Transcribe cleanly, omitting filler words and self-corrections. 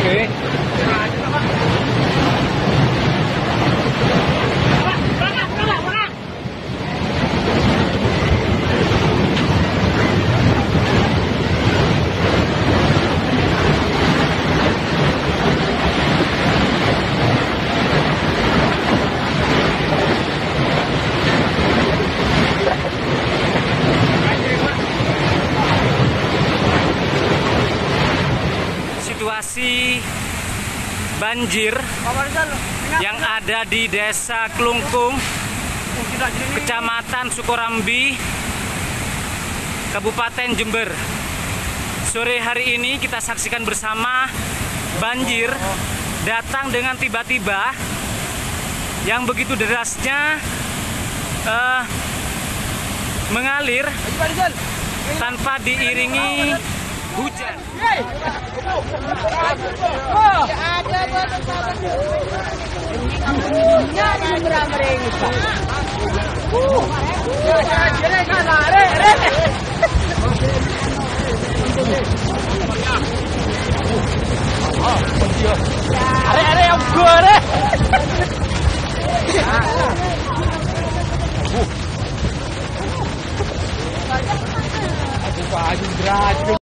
Oke. Situasi banjir yang ada di Desa Klungkung, Kecamatan Sukorambi, Kabupaten Jember. Sore hari ini kita saksikan bersama banjir datang dengan tiba-tiba yang begitu derasnya, mengalir tanpa diiringi hujan.